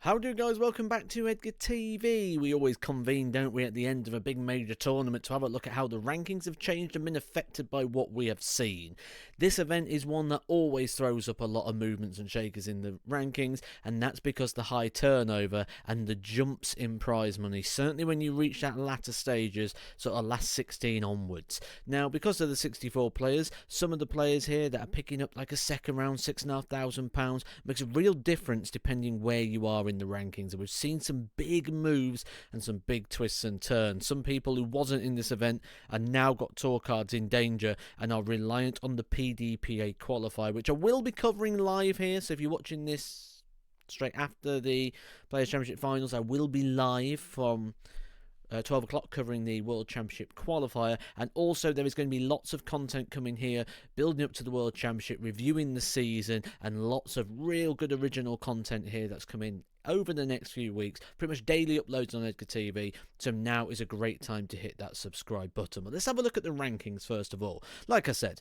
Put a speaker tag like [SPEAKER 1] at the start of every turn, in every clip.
[SPEAKER 1] How do you guys? Welcome back to Edgar TV. We always convene, don't we, at the end of a big major tournament to have a look at how the rankings have changed and been affected by what we have seen. This event is one that always throws up a lot of movements and shakers in the rankings, and that's because the high turnover and the jumps in prize money, certainly when you reach that latter stages, sort of last 16 onwards. Now, because of the 64 players, some of the players here that are picking up like a second round £6,500 makes a real difference depending where you are in the rankings, and we've seen some big moves and some big twists and turns. Some people who wasn't in this event are now got tour cards in danger and are reliant on the PDPA qualifier, which I will be covering live here. So if you're watching this straight after the Players Championship Finals, I will be live from 12 o'clock covering the World Championship qualifier, and also there is going to be lots of content coming here building up to the World Championship, reviewing the season, and lots of real good original content here that's coming over the next few weeks. Pretty much daily uploads on Edgar TV, so now is a great time to hit that subscribe button. But let's have a look at the rankings first of all. Like I said,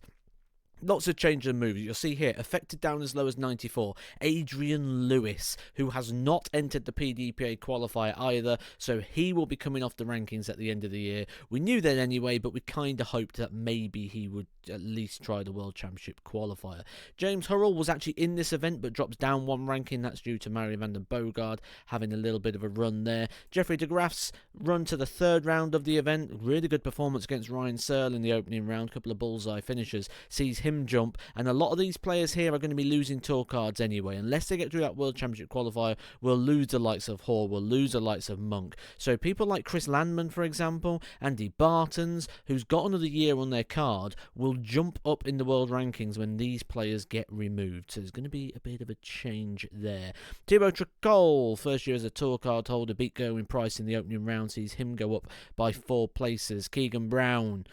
[SPEAKER 1] lots of changes and moves. You'll see here, affected down as low as 94, Adrian Lewis, who has not entered the PDPA qualifier either, so he will be coming off the rankings at the end of the year. We knew that anyway, but we kind of hoped that maybe he would at least try the World Championship qualifier. James Hurrell was actually in this event, but drops down one ranking. That's due to Mario van den Boogaard having a little bit of a run there. Jeffrey de Graaf's run to the third round of the event. Really good performance against Ryan Searle in the opening round. Couple of bullseye finishes. Sees him jump, and a lot of these players here are going to be losing tour cards anyway. Unless they get through that World Championship qualifier, we'll lose the likes of Hoare, we'll lose the likes of Monk. So people like Chris Landman, for example, Andy Bartons, who's got another year on their card, will jump up in the world rankings when these players get removed. So there's going to be a bit of a change there. Thibaut Tricol, first year as a tour card holder, beat Gerwyn Price in the opening round, sees him go up by 4 places. Keegan Brown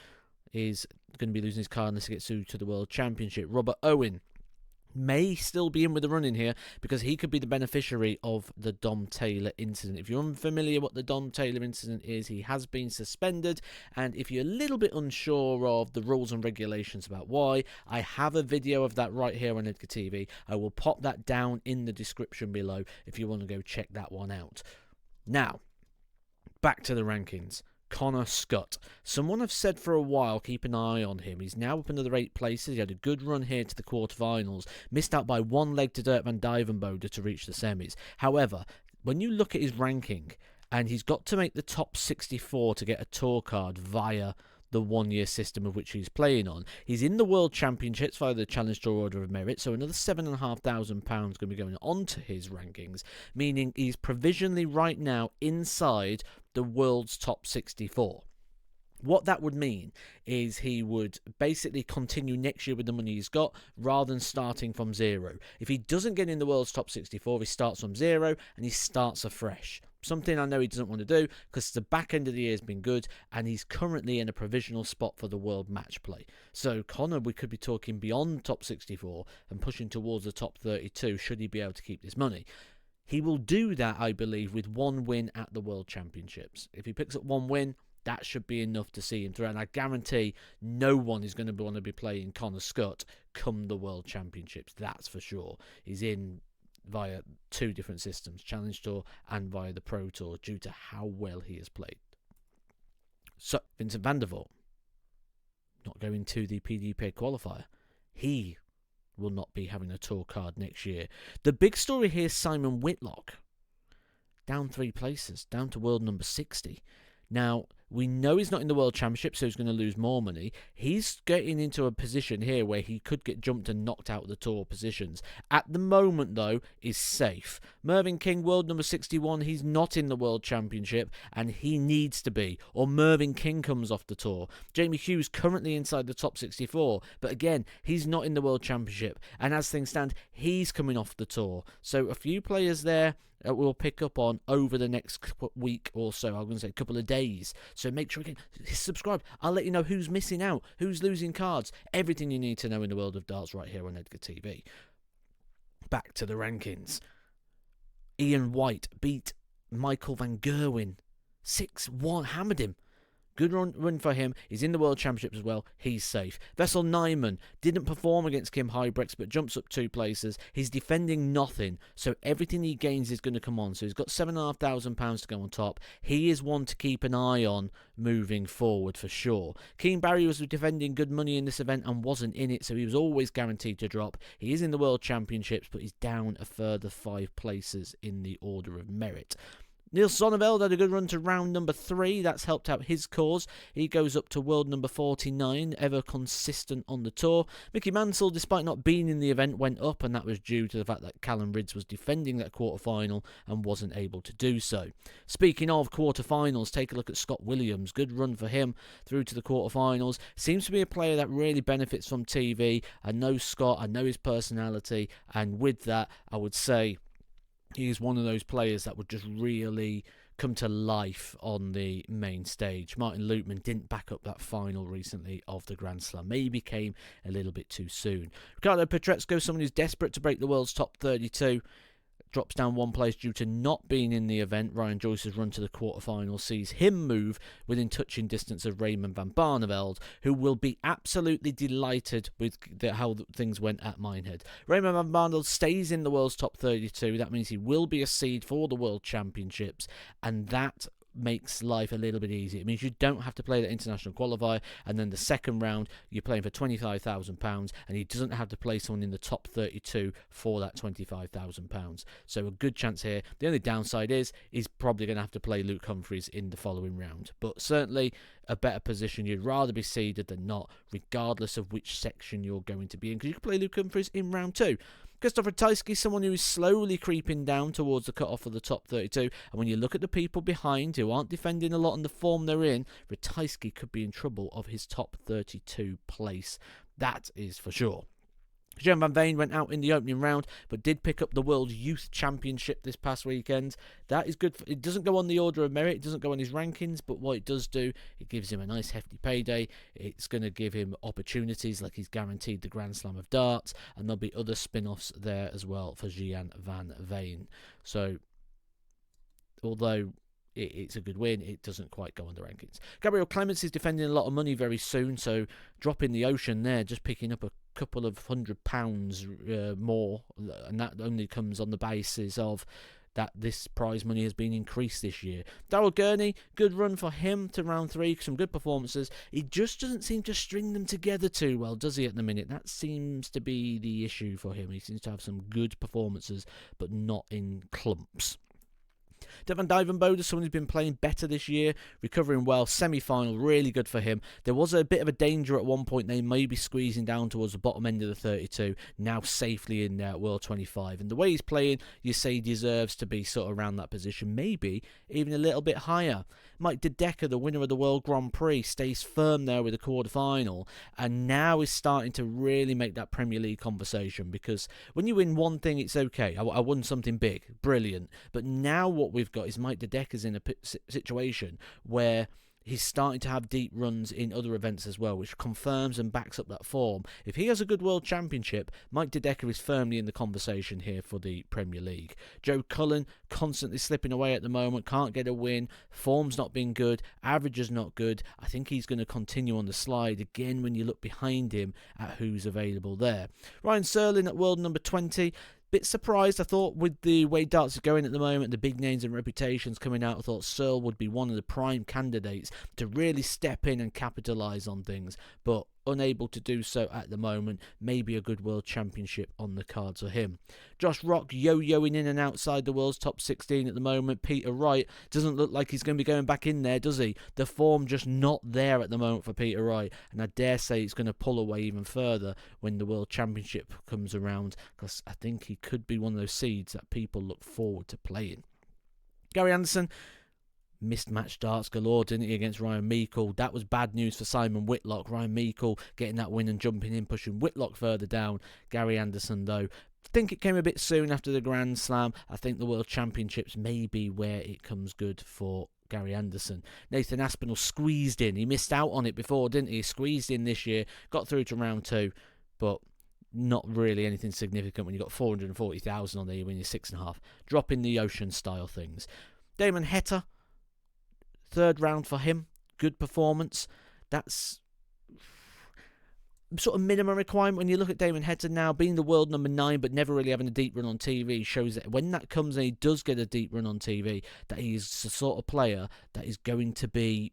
[SPEAKER 1] is going to be losing his card unless he gets through to the World Championship. Robert Owen may still be in with the running here because he could be the beneficiary of the Dom Taylor incident. If you're unfamiliar what the Dom Taylor incident is, he has been suspended, and if you're a little bit unsure of the rules and regulations about why, I have a video of that right here on Edgar TV. I will pop that down in the description below if you want to go check that one out. Now, back to the rankings. Connor Scutt. Someone have said for a while, keep an eye on him. He's now up another 8 places. He had a good run here to the quarterfinals. Missed out by 1 leg to Dirk van Dijvenbode to reach the semis. However, when you look at his ranking, and he's got to make the top 64 to get a tour card via the 1-year system of which he's playing on. He's in the World Championships via the Challenge Tour Order of Merit, so another £7,500 going to be going on to his rankings, meaning he's provisionally right now inside the world's top 64. What that would mean is he would basically continue next year with the money he's got rather than starting from zero. If he doesn't get in the world's top 64, he starts from zero and he starts afresh. Something I know he doesn't want to do because the back end of the year has been good and he's currently in a provisional spot for the world match play. So Connor, we could be talking beyond top 64 and pushing towards the top 32 should he be able to keep this money. He will do that, I believe, with 1 win at the World Championships. If he picks up 1 win, that should be enough to see him through. And I guarantee no one is going to want to be playing Connor Scutt come the World Championships. That's for sure. He's in via 2 different systems, Challenge Tour and via the Pro Tour, due to how well he has played. So, Vincent van der Voort, not going to the PDPA qualifier. He will not be having a tour card next year. The big story here is Simon Whitlock. Down 3 places, down to world number 60. Now, we know he's not in the World Championship, so he's going to lose more money. He's getting into a position here where he could get jumped and knocked out of the tour positions. At the moment, though, is safe. Mervyn King, world number 61, he's not in the World Championship, and he needs to be, or Mervyn King comes off the tour. Jamie Hughes currently inside the top 64, but again, he's not in the World Championship, and as things stand, he's coming off the tour. So a few players there we'll pick up on over the next week or so. I'm going to say a couple of days. So make sure again, subscribe. I'll let you know who's missing out, who's losing cards, everything you need to know in the world of darts right here on Edgar TV. Back to the rankings. Ian White beat Michael van Gerwen 6-1, hammered him. Good run for him. He's in the World Championships as well. He's safe. Vessel Nyman didn't perform against Kim Huybrechts, but jumps up 2 places. He's defending nothing, so everything he gains is going to come on. So he's got £7,500 to go on top. He is one to keep an eye on moving forward for sure. Keen Barry was defending good money in this event and wasn't in it, so he was always guaranteed to drop. He is in the World Championships, but he's down a further 5 places in the order of merit. Niels Sonneveld had a good run to round number 3. That's helped out his cause. He goes up to world number 49, ever consistent on the tour. Mickey Mansell, despite not being in the event, went up, and that was due to the fact that Callum Ridds was defending that quarter-final and wasn't able to do so. Speaking of quarter-finals, take a look at Scott Williams. Good run for him through to the quarter-finals. Seems to be a player that really benefits from TV. I know Scott, I know his personality, and with that, I would say he's one of those players that would just really come to life on the main stage. Martin Lukeman didn't back up that final recently of the Grand Slam. Maybe came a little bit too soon. Ricardo Petretsko, someone who's desperate to break the world's top 32. Drops down 1 place due to not being in the event. Ryan Joyce's run to the quarterfinals sees him move within touching distance of Raymond van Barneveld, who will be absolutely delighted with how things went at Minehead. Raymond van Barneveld stays in the world's top 32. That means he will be a seed for the World Championships, and that makes life a little bit easier. It means you don't have to play the international qualifier, and then the second round you're playing for £25,000, and he doesn't have to play someone in the top 32 for that £25,000. So a good chance here. The only downside is he's probably going to have to play Luke Humphries in the following round, but certainly a better position. You'd rather be seeded than not, regardless of which section you're going to be in, because you can play Luke Humphries in round 2. Christopher Ratajski, someone who is slowly creeping down towards the cut-off of the top 32. And when you look at the people behind who aren't defending a lot in the form they're in, Ratajski could be in trouble of his top 32 place. That is for sure. Jean Van Veen went out in the opening round, but did pick up the World Youth Championship this past weekend. That is good. It doesn't go on the order of merit. It doesn't go on his rankings, but what it does do, it gives him a nice hefty payday. It's going to give him opportunities, like he's guaranteed the Grand Slam of Darts, and there'll be other spin-offs there as well for Jean Van Veen. So, although it's a good win, it doesn't quite go on the rankings. Gabriel Clements is defending a lot of money very soon, so dropping the ocean there, just picking up a couple of £100 more, and that only comes on the basis of that this prize money has been increased this year. Darryl Gurney, good run for him to round 3, some good performances. He just doesn't seem to string them together too well, does he, at the minute? That seems to be the issue for him. He seems to have some good performances, but not in clumps. Devon Divenbode is someone who's been playing better this year, recovering well, semi-final, really good for him. There was a bit of a danger at one point, they may be squeezing down towards the bottom end of the 32, now safely in World 25. And the way he's playing, you say he deserves to be sort of around that position, maybe even a little bit higher. Mike De Decker, the winner of the World Grand Prix, stays firm there with the quarter-final, and now is starting to really make that Premier League conversation, because when you win one thing, it's okay. I won something big, brilliant. But now what we've got is Mike De Decker's in a situation where he's starting to have deep runs in other events as well, which confirms and backs up that form. If he has a good World Championship, Mike De Decker is firmly in the conversation here for the Premier League. Joe Cullen, constantly slipping away at the moment, can't get a win, form's not been good, average is not good. I think he's going to continue on the slide again when you look behind him at who's available there. Ryan Serling at world number 20. Bit surprised, I thought, with the way darts are going at the moment, the big names and reputations coming out. I thought Searle would be one of the prime candidates to really step in and capitalise on things, but unable to do so at the moment. Maybe a good World Championship on the cards for him. Josh Rock yo-yoing in and outside the world's top 16 at the moment. Peter Wright doesn't look like he's going to be going back in there, does he? The form just not there at the moment for Peter Wright, and I dare say it's going to pull away even further when the World Championship comes around, because I think he could be one of those seeds that people look forward to playing. Gary Anderson missed match darts galore, didn't he, against Ryan Micheal? That was bad news for Simon Whitlock. Ryan Micheal getting that win and jumping in, pushing Whitlock further down. Gary Anderson, though, I think it came a bit soon after the Grand Slam. I think the World Championships may be where it comes good for Gary Anderson. Nathan Aspinall squeezed in. He missed out on it before, didn't he? Squeezed in this year, got through to round 2, but not really anything significant when you got 440,000 on there. You win your 6.5. Drop in the ocean style things. Damon Heta, third round for him. good performance. That's sort of minimum requirement. When you look at Damon Hector now, being the world number 9 but never really having a deep run on TV, shows that when that comes and he does get a deep run on TV, that he's the sort of player that is going to be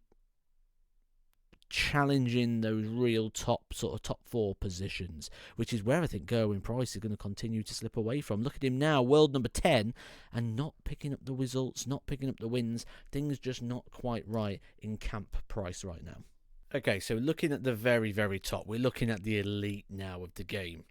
[SPEAKER 1] challenging those real top 4 positions, which is where I think Gerwyn Price is going to continue to slip away from. Look at him now, world number 10, and not picking up the results, not picking up the wins. Things just not quite right in Camp Price right now. Okay, so looking at the very, very top, we're looking at the elite now of the game.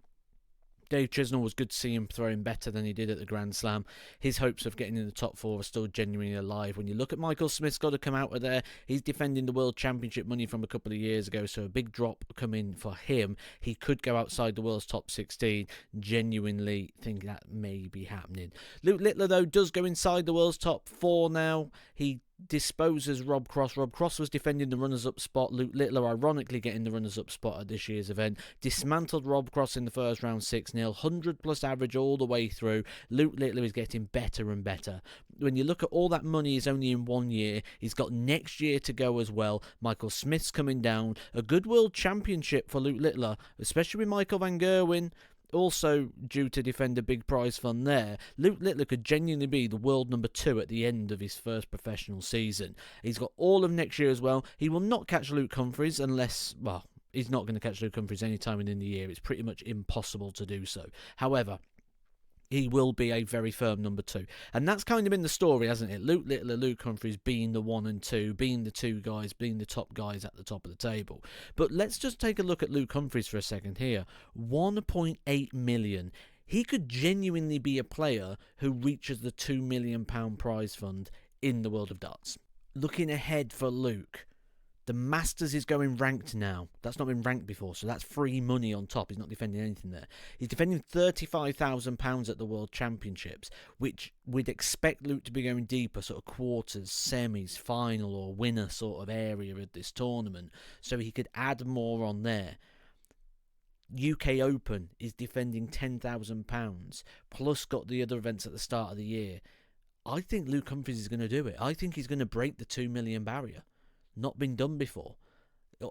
[SPEAKER 1] Dave Chisnall, was good to see him throwing better than he did at the Grand Slam. His hopes of getting in the top 4 are still genuinely alive. When you look at Michael Smith's got to come out of there. He's defending the World Championship money from a couple of years ago, so a big drop coming for him. He could go outside the world's top 16. Genuinely think that may be happening. Luke Littler, though, does go inside the world's top 4 now. He disposes Rob Cross. Rob Cross was defending the runners-up spot. Luke Littler, ironically, getting the runners-up spot at this year's event. Dismantled Rob Cross in the first round 6-0. 100-plus average all the way through. Luke Littler is getting better and better. When you look at all that money, is only in 1 year. He's got next year to go as well. Michael Smith's coming down. A good world championship for Luke Littler, especially with Michael van Gerwen also due to defend a big prize fund there. Luke Littler could genuinely be the world number 2 at the end of his first professional season. He's got all of next year as well. He will not catch Luke Humphries unless, well, he's not going to catch Luke Humphries any time in the year. It's pretty much impossible to do so. However, he will be a very firm number 2. And that's kind of been the story, hasn't it? Luke Littler, Luke Humphries being the 1 and 2, being the 2 guys, being the top guys at the top of the table. But let's just take a look at Luke Humphries for a second here. 1.8 million. He could genuinely be a player who reaches the £2 million prize fund in the world of darts. Looking ahead for Luke, the Masters is going ranked now. That's not been ranked before, so that's free money on top. He's not defending anything there. He's defending £35,000 at the World Championships, which we'd expect Luke to be going deeper, sort of quarters, semis, final, or winner sort of area of this tournament, so he could add more on there. UK Open is defending £10,000, plus got the other events at the start of the year. I think Luke Humphries is going to do it. I think he's going to break the 2 million barrier. Not been done before.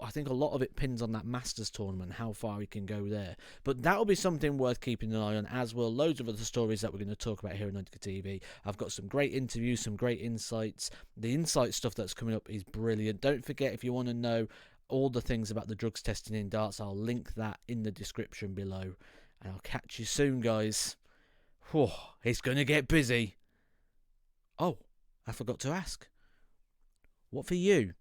[SPEAKER 1] I think a lot of it pins on that Masters tournament, how far he can go there. But that'll be something worth keeping an eye on, as will loads of other stories that we're going to talk about here on Edgar TV. I've got some great interviews, some great insights. The insight stuff that's coming up is brilliant. Don't forget, if you want to know all the things about the drugs testing in darts, I'll link that in the description below. And I'll catch you soon, guys. Whew, it's going to get busy. Oh, I forgot to ask. What for you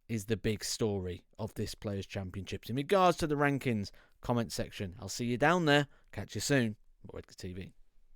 [SPEAKER 1] is the big story of this Players' Championships in regards to the rankings? Comment section. I'll see you down there. Catch you soon. Edgar TV.